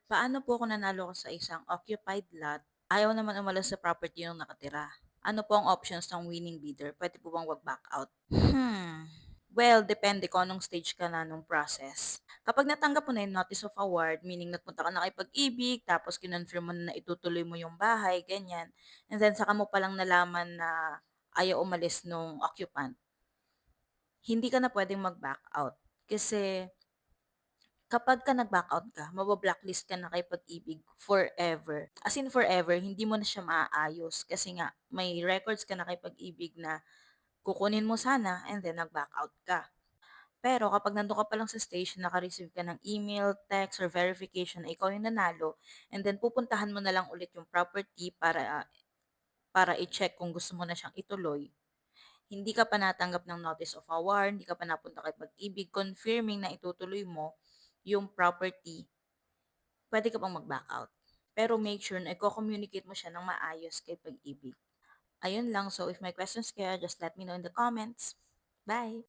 Paano po kung nanalo ka sa isang occupied lot, ayaw naman umalis sa property yung nakatira? Ano po ang options ng winning bidder? Pwede po bang wag-back out? Well, depende kung anong stage ka na nung process. Kapag natanggap mo na yung notice of award, meaning nagpunta ka na kay Pag-ibig, tapos kinonfirm mo na itutuloy mo yung bahay, ganyan. And then saka mo palang nalaman na ayaw umalis nung occupant, hindi ka na pwedeng mag-back out. Kasi kapag ka nag-back out ka, mabablacklist ka na kay Pag-ibig forever. As in forever, hindi mo na siya maaayos kasi nga may records ka na kay Pag-ibig na kukunin mo sana and then nag-back out ka. Pero kapag nandun ka pa lang sa stage na naka-receive ka ng email, text, or verification na ikaw yung nanalo, and then pupuntahan mo na lang ulit yung property para i-check kung gusto mo na siyang ituloy, hindi ka pa natanggap ng notice of award, hindi ka pa napunta kay Pag-ibig confirming na itutuloy mo yung property, pwede ka pang mag-back out. Pero make sure na i-communicate mo siya ng maayos kay Pag-ibig. Ayun lang. So, if may questions kayo, just let me know in the comments. Bye!